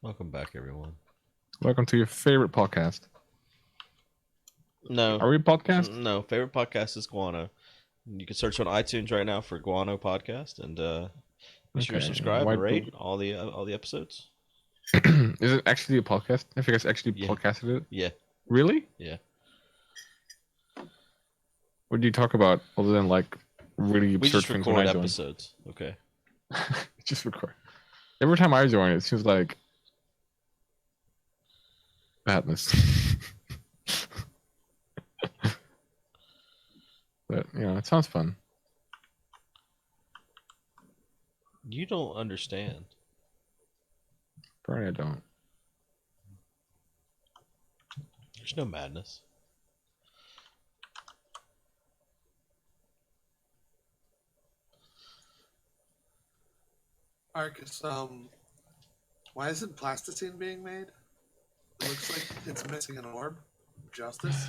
Welcome back, everyone. Welcome to your favorite podcast. No, Are we a podcast? no. Favorite podcast is Guano. You can search on iTunes right now for Guano Podcast, and be sure to subscribe and rate all the episodes. Is it actually a podcast? Have you guys actually podcasted it? Yeah. Really? Yeah. What do you talk about other than like really absurd We just things record when I join? episodes. Okay. Just record. Every time I join, it seems like madness. But it sounds fun. You don't understand. Apparently, I don't. There's no madness. Arkas, why isn't plasticine being made? It looks like it's missing an orb. Justice?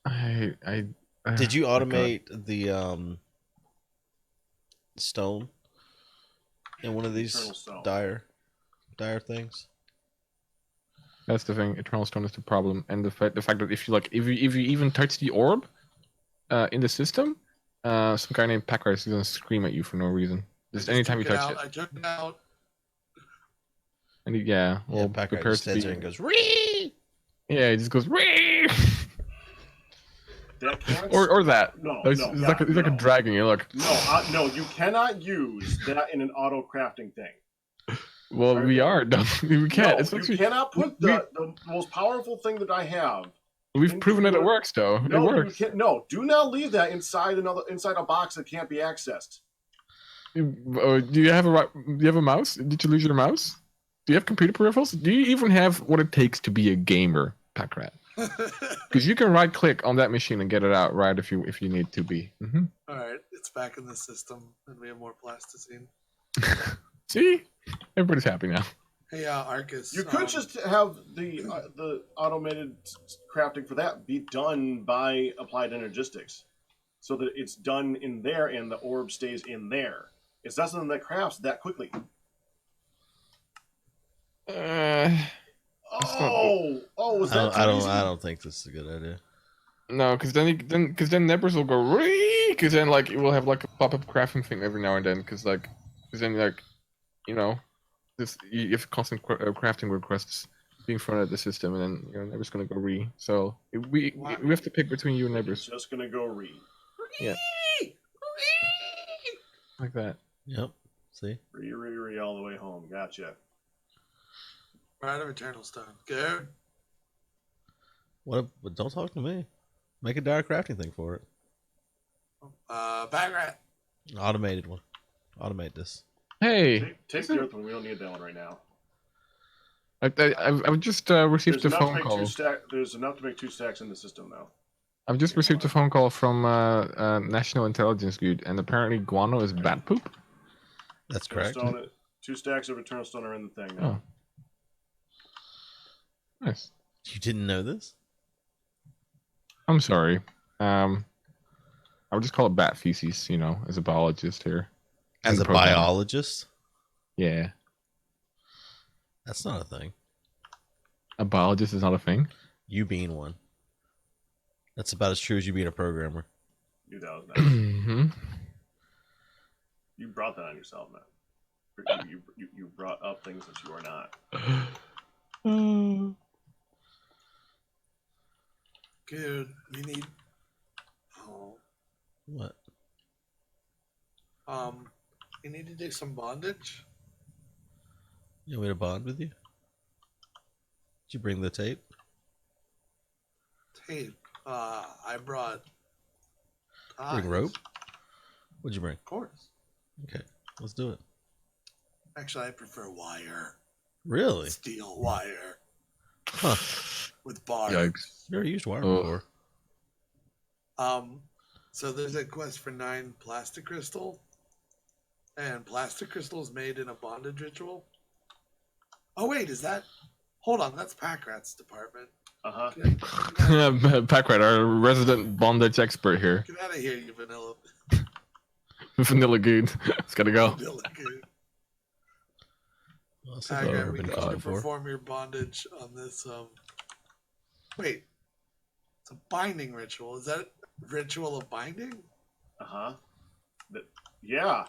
Did you automate the stone in one of these dire things? That's the thing. Eternal stone is the problem, and the fact that if you even touch the orb in the system, some guy named Pakratt is gonna scream at you for no reason. Just anytime you touch it. I took it out. And Pakratt just stands there and goes, "Ree!" Yeah, he just goes, "Ree!" That can't... or that. No, it's no, like a dragon. You look. No, you cannot use that in an auto crafting thing. Well, we are. No, we can't. No, you cannot put the most powerful thing that I have. We've proven that it works, though. No, it works. Do not leave that inside a box that can't be accessed. Do you have a mouse? Did you lose your mouse? Do you have computer peripherals? Do you even have what it takes to be a gamer, Pakratt? Because you can right-click on that machine and get it out right if you need to be. Mm-hmm. All right, it's back in the system, and we have more plasticine. See, everybody's happy now. Hey, Arkas. You could just have the automated crafting for that be done by Applied Energistics, so that it's done in there and the orb stays in there. It's not something that crafts that quickly. I don't think this is a good idea. No, because then Nebris will go ree. Because then we'll have a pop-up crafting thing every now and then. Because then you have constant crafting requests being thrown at the system, and then Nebris gonna go re. So we have to pick between you and Nebris. It's just gonna go re. Yeah. Like that. Yep. See? Re all the way home. Gotcha. We're out of Eternal Stone. Good. What? Don't talk to me. Make a dire crafting thing for it. Pakratt. Automated one. Automate this. Hey. Take the earth one. We don't need that one right now. I've just received a phone call. There's enough to make 2 stacks in the system, though. I've just received a phone call from National Intelligence Guude, and apparently guano is bat poop. That's correct. 2 stacks of Eternal Stone are in the thing now. Oh. Nice. You didn't know this? I'm sorry. I would just call it bat feces, as a biologist here. As a biologist? Yeah. That's not a thing. A biologist is not a thing? You being one. That's about as true as you being a programmer. Dude, that was nice. Mm-hmm. You brought that on yourself, man. You brought up things that you are not. Good. We need. What? You need to do some bondage. You want me to bond with you? Did you bring the tape? Tape. I brought. Bring rope? What'd you bring? Of course. Okay, let's do it. Actually, I prefer wire. Really? Steel wire. Huh. With bars. Yikes. You never used wire before. So there's a quest for 9 plastic crystal. And plastic crystal is made in a bondage ritual. Oh, wait, is that... Hold on, that's Pakratt's department. Uh-huh. Pakratt, our resident bondage expert here. Get out of here, you vanilla. Vanilla Guude. It's gotta go. Vanilla Guude. Well, that's Pakratt, never we been need you caught to before. perform your bondage on this. Wait, it's a binding ritual. Is that ritual of binding? Yeah.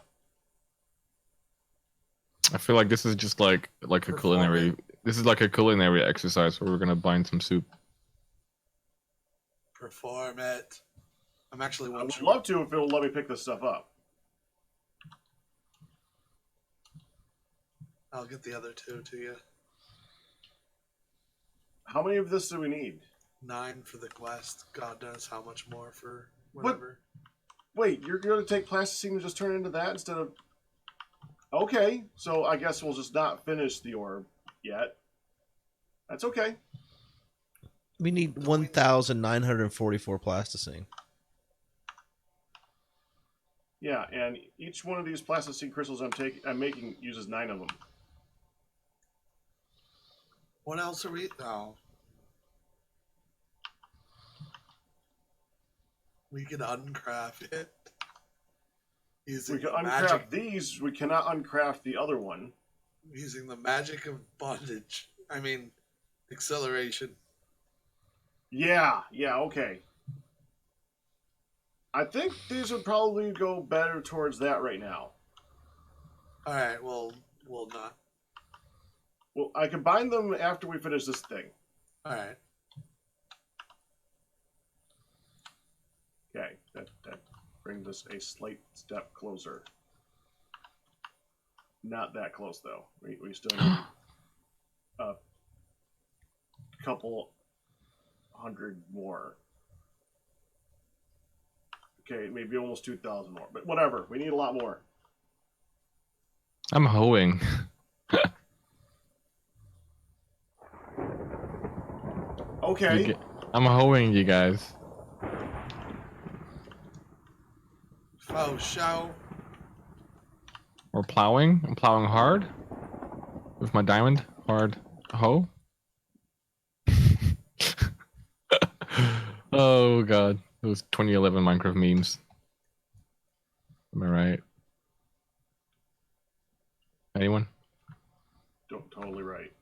I feel like this is just like a culinary. This is like a culinary exercise where we're gonna bind some soup. Perform it. I'm actually I would watching. love to if it'll let me pick this stuff up. I'll get the other 2 to you. How many of this do we need? 9 for the quest. God knows how much more for whatever. Wait, you're going to take plasticine and just turn it into that instead of... Okay, so I guess we'll just not finish the orb yet. That's okay. We need 1,944 plasticine. Yeah, and each one of these plasticine crystals I'm making uses 9 of them. What else are we? Oh. We can uncraft it. We can uncraft these. We cannot uncraft the other one. Using the magic of bondage. I mean, acceleration. Yeah, okay. I think these would probably go better towards that right now. Alright, well, we'll not. Well, I can bind them after we finish this thing. Alright. Okay, that brings us a slight step closer. Not that close, though. We still need a couple hundred more. Okay, maybe almost 2,000 more. But whatever, we need a lot more. I'm hoeing. Okay. I'm hoeing you guys. Oh, show. We're plowing. I'm plowing hard. With my diamond hard hoe. Oh god. Those 2011 Minecraft memes. Am I right? Anyone? Totally right.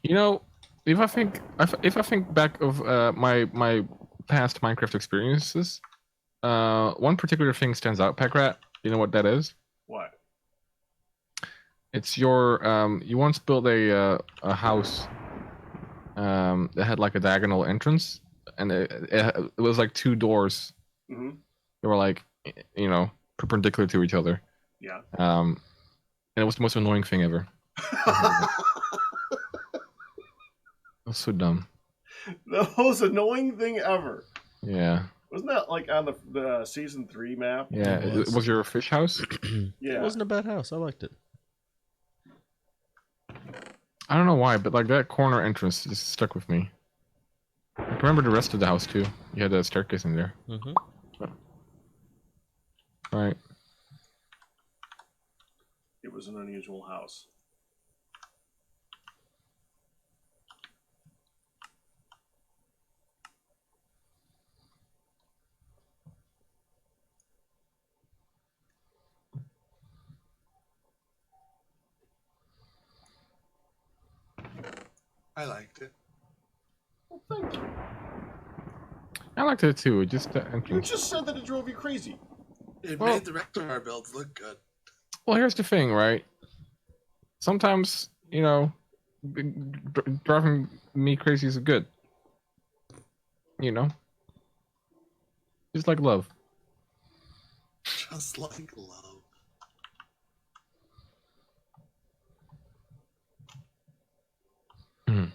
You know, if I think back of my past Minecraft experiences, one particular thing stands out, Pakratt. You know what that is? What? It's your you once built a house that had like a diagonal entrance, and it was like 2 doors. Mm-hmm. They were like, you know, perpendicular to each other. Yeah. And it was the most annoying thing ever. It was so dumb. The most annoying thing ever. Yeah. Wasn't that like on the season 3 map? Yeah. It was your fish house? Yeah. It wasn't a bad house. I liked it. I don't know why, but like that corner entrance just stuck with me. I remember the rest of the house too. You had a staircase in there. Mm-hmm. Right. It was an unusual house. I liked it. Well, thank you. I liked it too. Just the You entrance. just said that it drove you crazy. It made the rest of our builds look good. Well, here's the thing, right? Sometimes, you know, driving me crazy is good. You know? Just like love. Just like love. Mm.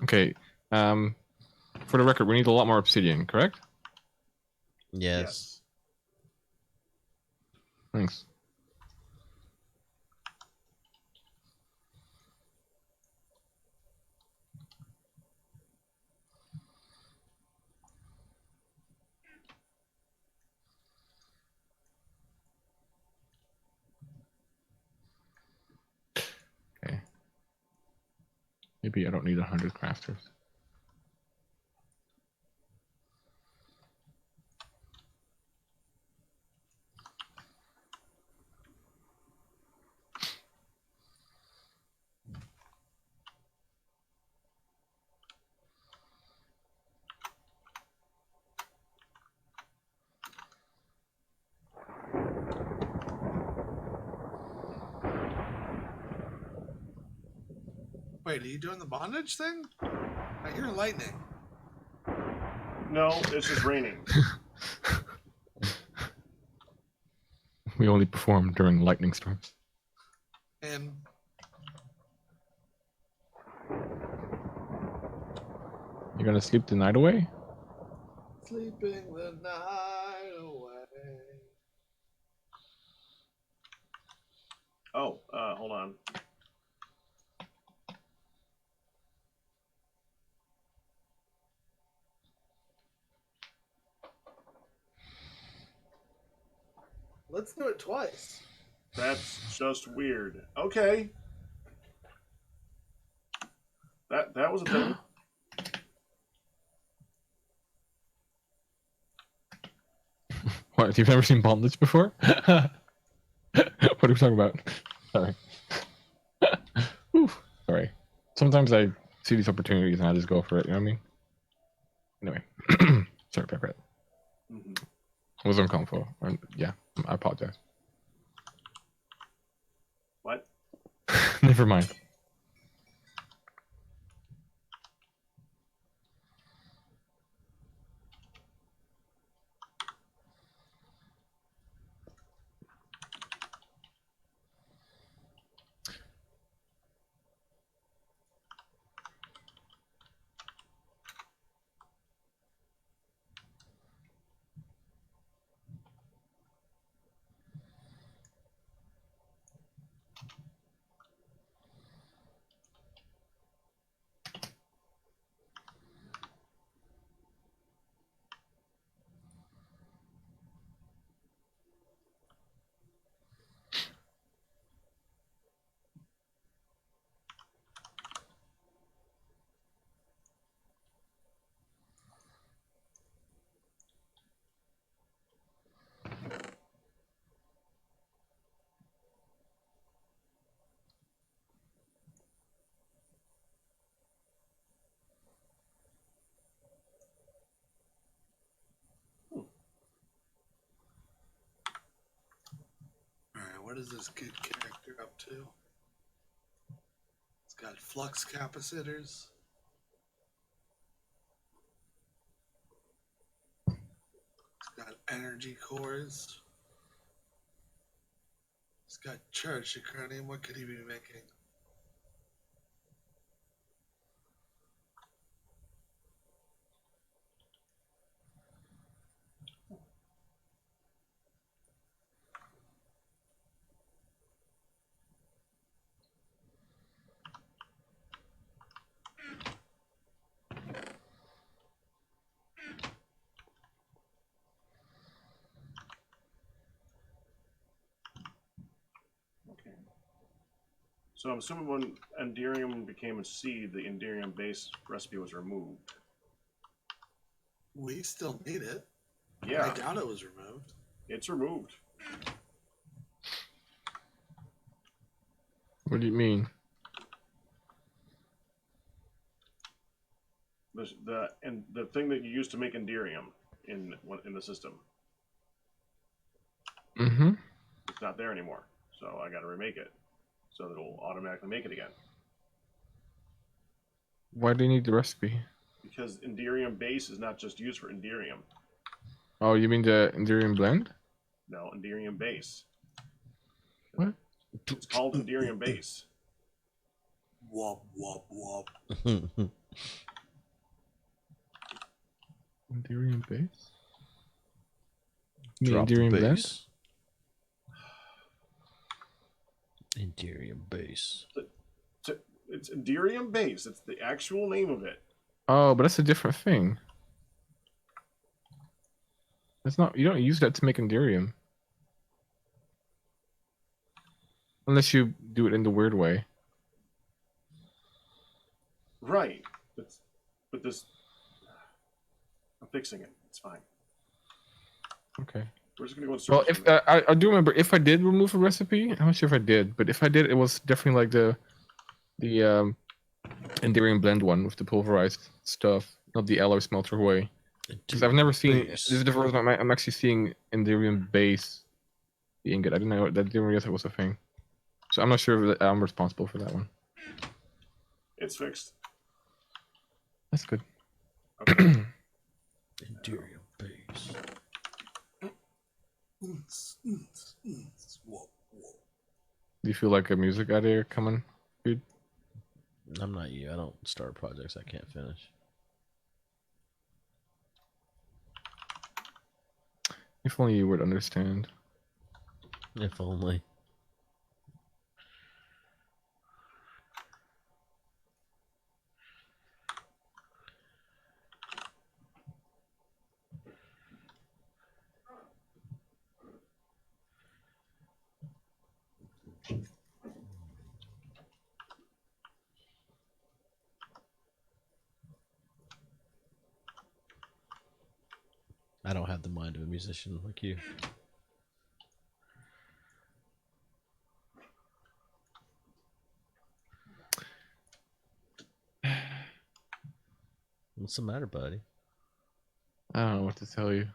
Okay. For the record, we need a lot more obsidian, correct? Yes. Thanks. Maybe I don't need 100 crafters. Wait, are you doing the bondage thing? I hear lightning. No, it's just raining. We only perform during lightning storms. And You're gonna sleep the night away? sleeping the night away. Oh, hold on. Let's do it twice. That's just weird. Okay. That was a thing. What? You've never seen bondage before? What are we talking about? Sorry. Whew. Sorry. Sometimes I see these opportunities and I just go for it. You know what I mean? Anyway, sorry, Pakratt. Mm-hmm. It was uncomfortable. Yeah, I apologize. What? Never mind. Alright, what is this good character up to? It's got flux capacitors. It's got energy cores. It's got charged zirconium. What could he be making? So I'm assuming when Enderium became a seed, the Enderium base recipe was removed. We still need it. Yeah, I doubt it was removed. it's removed. What do you mean? The thing that you used to make Enderium in the system, Mm-hmm. it's not there anymore. So I got to remake it, so that it'll automatically make it again. Why do you need the recipe? Because Enderium base is not just used for Enderium. Oh, you mean the Enderium blend? No, Enderium base. What? It's called Enderium base. Wop, wop, wop. Enderium base? You mean Drop the Enderium blend? base. Enderium base. It's Enderium base. It's the actual name of it. Oh, but that's a different thing. That's not. You don't use that to make Enderium. Unless you do it in the weird way. Right. But this, I'm fixing it. It's fine. Okay. We're just gonna go in Well, circles. if I do remember, if I did remove a recipe, I'm not sure if I did, but if I did, it was definitely like the Endearing Blend one with the pulverized stuff, not the alloy smelter way. Because I've never seen. This is the first time I'm actually seeing Endearing base the ingot. I didn't know that. Didn't realize it was a thing. So I'm not sure if I'm responsible for that one. It's fixed. That's good. Okay. Endearing base. Whoa. Do you feel like a music idea coming, dude? I'm not you. I don't start projects I can't finish. If only you would understand. If only. I don't have the mind of a musician like you. What's the matter, buddy? I don't know what to tell you.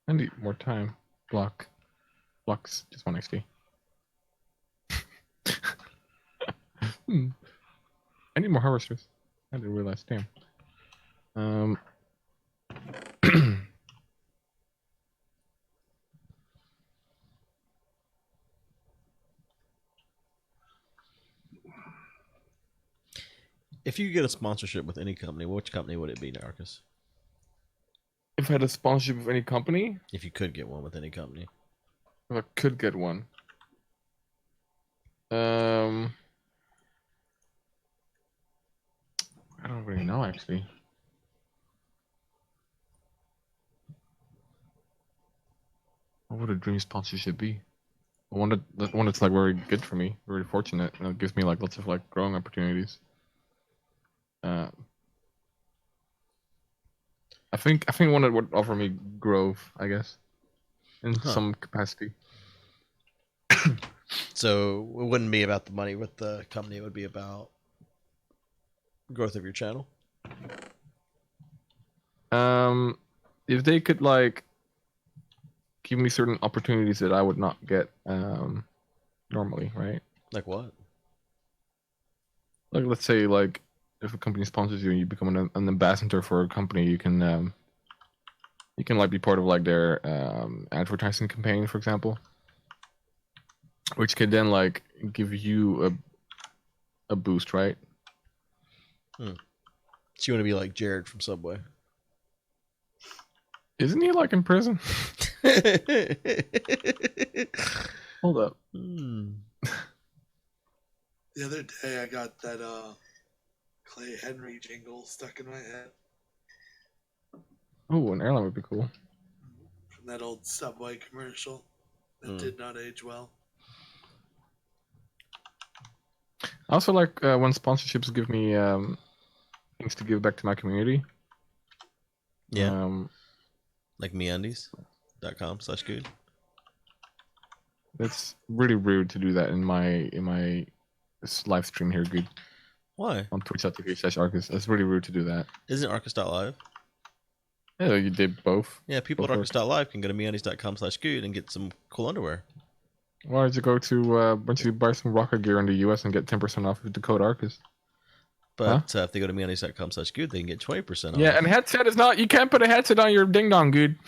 I need more time. Blocks, just 1 XP. I need more harvesters. I didn't realize. Damn. If you could get a sponsorship with any company, which company would it be, Arkas? If I had a sponsorship of any company, If you could get one with any company. if I could get one. I don't really know actually. What would a dream sponsorship be? One that's like very good for me, very fortunate, and it gives me like lots of like growing opportunities. I think one that would offer me growth, I guess, in some capacity. So it wouldn't be about the money with the company. It would be about growth of your channel. If they could like give me certain opportunities that I would not get normally, right? Like what? Like let's say like if a company sponsors you and you become an ambassador for a company, you can like be part of like their advertising campaign, for example, which could then like give you a boost, right? So you want to be like Jared from Subway? Isn't he like in prison? Hold up. The other day I got that Clay Henry jingle stuck in my head. Oh, an airline would be cool. From that old Subway commercial that did not age well. I also like when sponsorships give me things to give back to my community. Yeah. Like meundies.com/good. It's really rude to do that in my live stream here, good. Why? On twitch.tv/Arkas. It's really rude to do that. Isn't Arkas.live? Yeah, you did both. Yeah, people at Arkas.live can go to meundies.com/good and get some cool underwear. Why don't you go to once you buy some rocket gear in the US and get 10% off with the code Arkas? But if they go to meundies.com/good, they can get 20% off. Yeah, and headset is not. You can't put a headset on your ding dong, dude.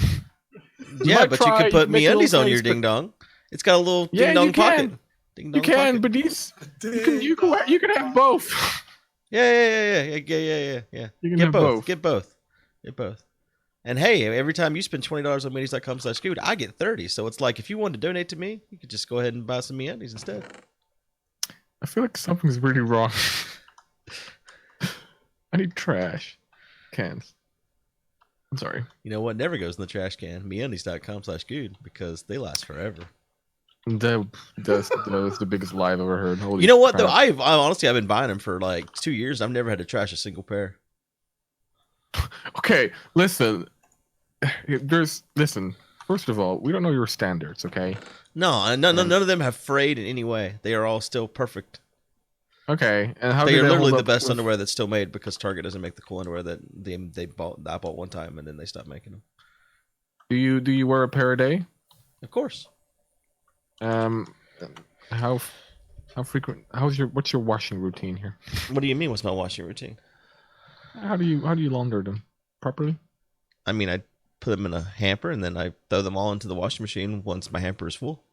Yeah, but you can put MeUndies on your ding dong. It's got a little ding dong pocket. You can, but these you can have both. Yeah. You can have both. Get both. And hey, every time you spend $20 on meundies.com/good, I get 30. So it's like if you wanted to donate to me, you could just go ahead and buy some MeUndies instead. I feel like something's really wrong. I need trash cans. I'm sorry. You know what never goes in the trash can? MeUndies.com/good, because they last forever. That's the biggest lie I've ever heard. Holy You know what crap. though? I've honestly I've been buying them for like 2 years. I've never had to trash a single pair. Okay, listen. Listen. First of all, we don't know your standards, okay? None of them have frayed in any way. They are all still perfect. Okay, and how They do are they literally hold the up best with- underwear that's still made because Target doesn't make the cool underwear that I bought one time and then they stopped making them. Do you wear a pair a day? Of course. How frequent? What's your washing routine here? What do you mean? What's my washing routine? How do you launder them properly? I mean, I put them in a hamper and then I throw them all into the washing machine once my hamper is full.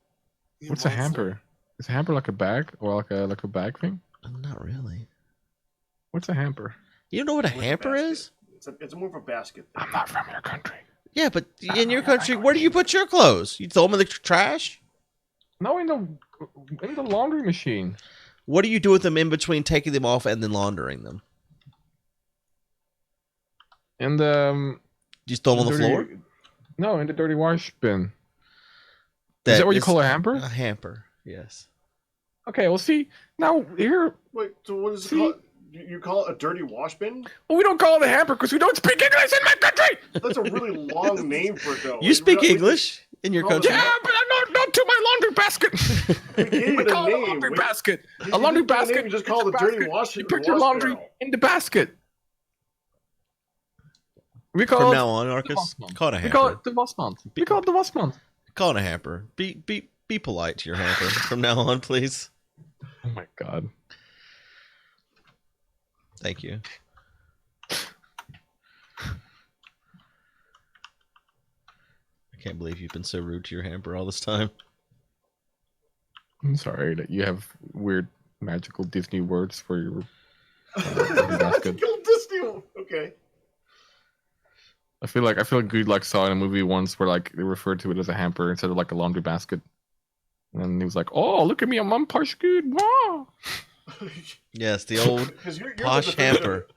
What's a hamper? Is a hamper like a bag or like a bag thing? Not really. What's a hamper? You don't know what a hamper is? It's more of a basket. I'm not from your country. Yeah, but in your country, where do you put your clothes? You throw them in the trash? No, in the laundry machine. What do you do with them in between taking them off and then laundering them? And Do you throw them on the floor? No, in the dirty wash bin. Is that what you call a hamper? A hamper, yes. Okay, well, see, now here... Wait, so what is it called? You call it a dirty wash bin? Well, we don't call it a hamper because we don't speak English in my country! That's a really long name for it, though. You speak English in your country? Yeah, but I'm not to my laundry basket! We call it a laundry basket! A laundry basket! You just call it a dirty wash. You put your laundry in the basket! We call From it now on, Arkas, call it a hamper. We call it the Wasmont. We call it the Wasmont. Call it a hamper. Be polite to your hamper from now on, please. Oh my god. Thank you. I can't believe you've been so rude to your hamper all this time. I'm sorry that you have weird magical Disney words for your basket. Disney. Okay. I feel like Guude saw in a movie once where like they referred to it as a hamper instead of like a laundry basket. And he was like, "Oh, look at me, I'm posh Guude. Wow." Yes, the old you're posh hamper.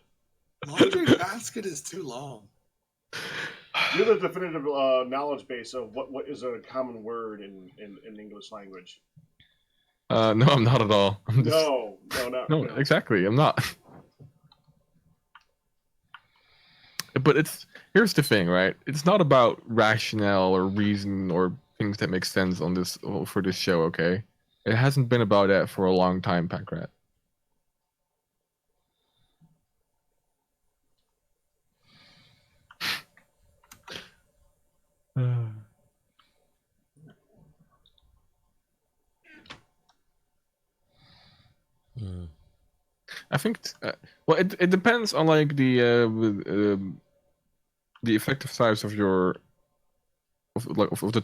Laundry basket is too long. You're the definitive knowledge base of what is a common word in English language. No, I'm not at all. I'm just... No, exactly. I'm not. But here's the thing, right? It's not about rationale or reason or things that make sense for this show, okay? It hasn't been about that for a long time, Pakratt. I think, well, it depends on like the effective size of the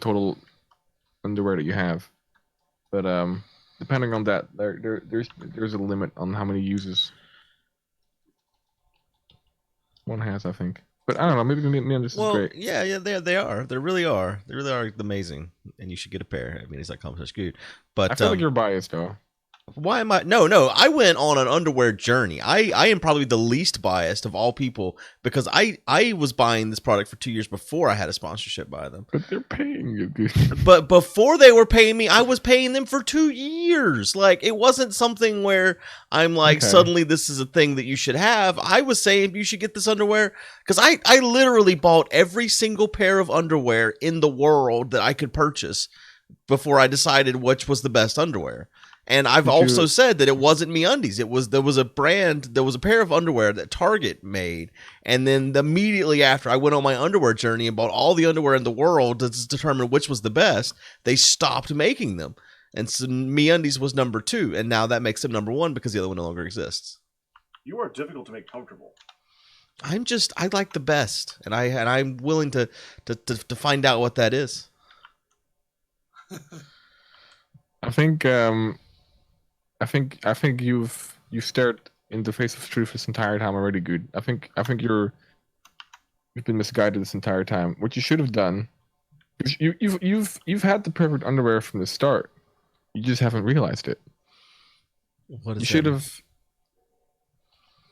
total underwear that you have, but depending on that, there's a limit on how many uses one has, I think. But I don't know. Maybe this is great. Yeah, they are. They really are. They really are amazing, and you should get a pair. I mean, it's like Compost Good, but I feel like you're biased, though. Why am I? No. I went on an underwear journey. I am probably the least biased of all people because I was buying this product for 2 years before I had a sponsorship by them. But they're paying you, dude. But before they were paying me, I was paying them for 2 years. Like, it wasn't something where I'm like, suddenly this is a thing that you should have. I was saying you should get this underwear because I literally bought every single pair of underwear in the world that I could purchase before I decided which was the best underwear. And I've also said that it wasn't MeUndies. There was a pair of underwear that Target made, and then immediately after I went on my underwear journey and bought all the underwear in the world to determine which was the best, they stopped making them. And so MeUndies was number 2, and now that makes them number 1 because the other one no longer exists. You are difficult to make comfortable. I like the best, and I'm willing to find out what that is. I think you've stared in the face of truth this entire time already, Guude. I think you've been misguided this entire time. What you should have done, is you've had the perfect underwear from the start. You just haven't realized it. What is you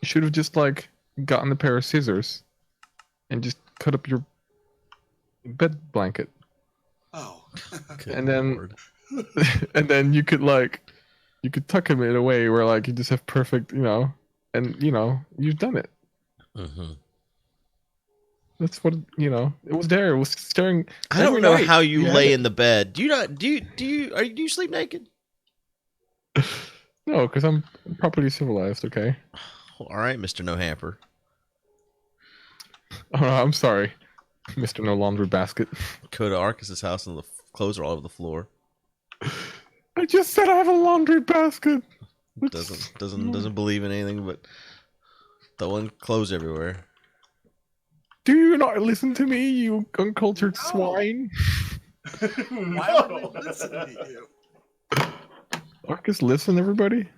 should have just like gotten a pair of scissors and just cut up your bed blanket. Oh. And then Lord. And then you could tuck him in a way where like you just have perfect, and you've done it. Mm-hmm. That's what it was there. It was staring. I don't know how you lay it. in the bed. Do you sleep naked? No, because I'm properly civilized. Okay. All right, Mr. No Hamper. Oh, I'm sorry, Mr. No Laundry Basket. Go to Arkas' house and the clothes are all over the floor. I just said I have a laundry basket. Doesn't believe in anything but throwing clothes everywhere. Do you not listen to me, you uncultured swine? Why would we listen to you? Arkas, listen, everybody.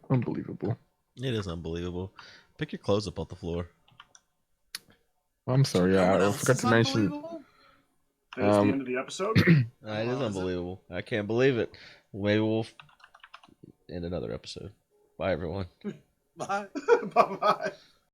Unbelievable. It is unbelievable. Pick your clothes up off the floor. I'm sorry, I forgot to mention. That's the end of the episode. It is unbelievable. I can't believe it. Maybe we'll end another episode. Bye, everyone. Bye. Bye-bye.